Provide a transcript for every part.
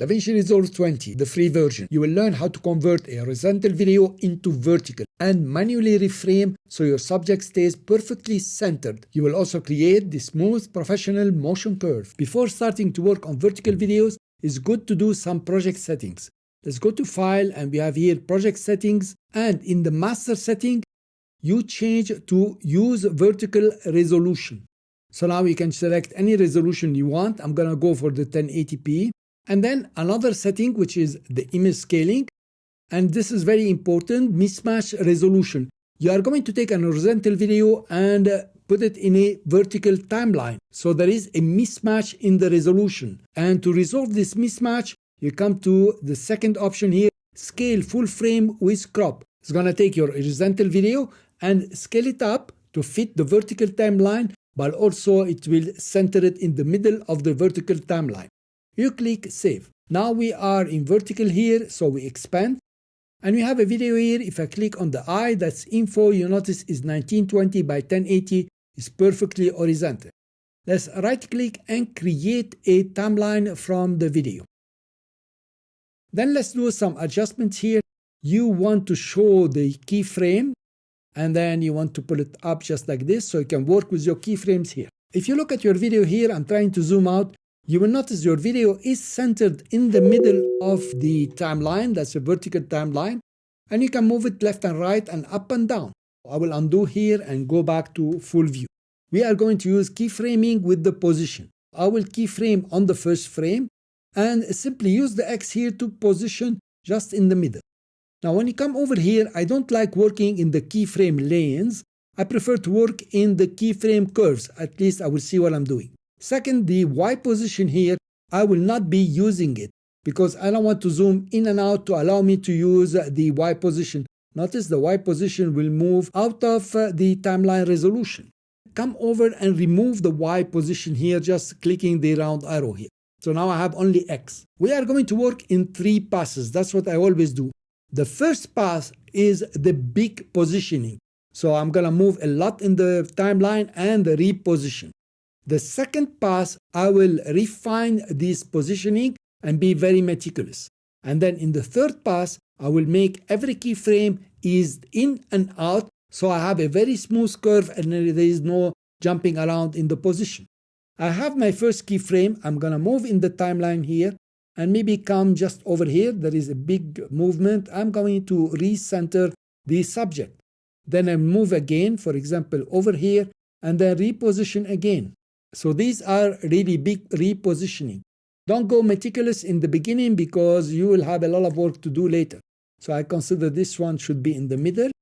DaVinci Resolve 20, the free version. You will learn how to convert a horizontal video into vertical and manually reframe so your subject stays perfectly centered. You will also create the smooth professional motion curve. Before starting to work on vertical videos, it's good to do some project settings. Let's go to File, and we have here Project Settings, and in the Master setting, you change to Use Vertical Resolution. So now you can select any resolution you want. I'm gonna go for the 1080p. And then another setting, which is the image scaling. And this is very important, Mismatch Resolution. You are going to take an horizontal video and put it in a vertical timeline. So there is a mismatch in the resolution. And to resolve this mismatch, you come to the second option here, Scale Full Frame with Crop. It's going to take your horizontal video and scale it up to fit the vertical timeline, but also it will center it in the middle of the vertical timeline. You click Save. Now we are in vertical here, so we expand. And we have a video here. If I click on the eye, that's info, you notice is 1920 by 1080, is perfectly horizontal. Let's right click and create a timeline from the video. Then let's do some adjustments here. You want to show the keyframe, and then you want to pull it up just like this so you can work with your keyframes here. If you look at your video here, I'm trying to zoom out. You will notice your video is centered in the middle of the timeline. That's a vertical timeline. And you can move it left and right and up and down. I will undo here and go back to full view. We are going to use keyframing with the position. I will keyframe on the first frame and simply use the X here to position just in the middle. Now when you come over here, I don't like working in the keyframe lanes. I prefer to work in the keyframe curves. At least I will see what I'm doing. Second, the Y position here, I will not be using it because I don't want to zoom in and out to allow me to use the Y position. Notice the Y position will move out of the timeline resolution. Come over and remove the Y position here, just clicking the round arrow here. So now I have only X. We are going to work in 3 passes. That's what I always do. The first pass is the big positioning. So I'm going to move a lot in the timeline and reposition. The second pass, I will refine this positioning and be very meticulous. And then in the third pass, I will make every keyframe is in and out, so I have a very smooth curve and there is no jumping around in the position. I have my first keyframe. I'm going to move in the timeline here and maybe come just over here. There is a big movement. I'm going to recenter the subject. Then I move again, for example, over here, and then reposition again. So these are really big repositioning. Don't go meticulous in the beginning because you will have a lot of work to do later. So I consider this one should be in the middle.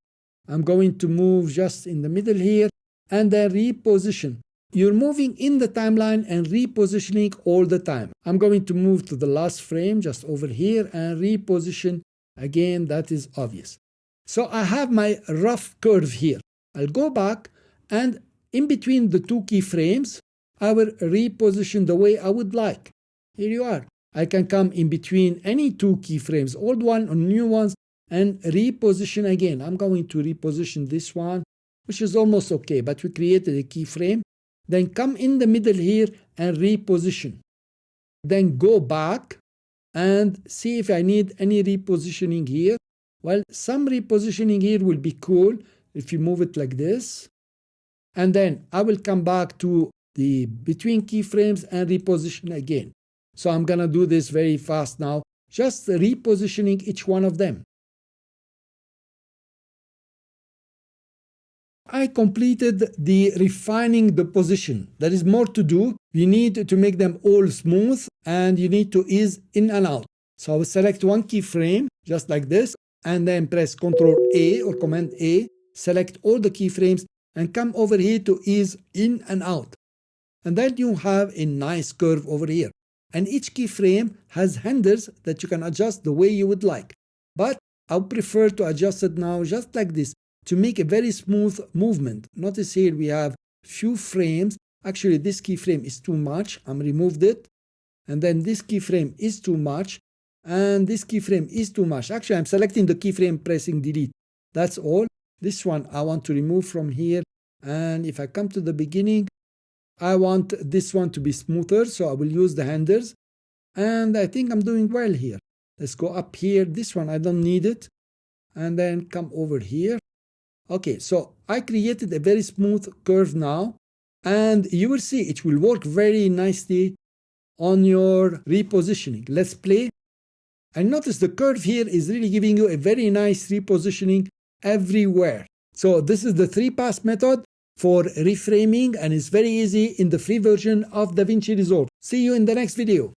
I'm going to move just in the middle here and then reposition. You're moving in the timeline and repositioning all the time. I'm going to move to the last frame just over here and reposition again. That is obvious. So I have my rough curve here. I'll go back and in between the 2 keyframes, I will reposition the way I would like. Here you are. I can come in between any 2 keyframes, old one or new ones, and reposition again. I'm going to reposition this one, which is almost okay, but we created a keyframe. Then come in the middle here and reposition. Then go back and see if I need any repositioning here. Well, some repositioning here will be cool if you move it like this. And then I will come back to the between keyframes and reposition again. So I'm going to do this very fast now, just repositioning each one of them. I completed the refining the position. There is more to do. You need to make them all smooth and you need to ease in and out. So I will select one keyframe just like this and then press Ctrl A or Command A, select all the keyframes and come over here to ease in and out. And then you have a nice curve over here. And each keyframe has handles that you can adjust the way you would like. But I would prefer to adjust it now just like this to make a very smooth movement. Notice here we have few frames. Actually, this keyframe is too much. I'm removed it. And then this keyframe is too much. And this keyframe is too much. Actually, I'm selecting the keyframe, pressing delete. That's all. This one I want to remove from here. And if I come to the beginning, I want this one to be smoother, so I will use the handles. And I think I'm doing well here. Let's go up here. This one, I don't need it. And then come over here. Okay, so I created a very smooth curve now. And you will see it will work very nicely on your repositioning. Let's play. And notice the curve here is really giving you a very nice repositioning everywhere. So this is the 3-pass method for reframing, and it's very easy in the free version of DaVinci Resolve. See you in the next video.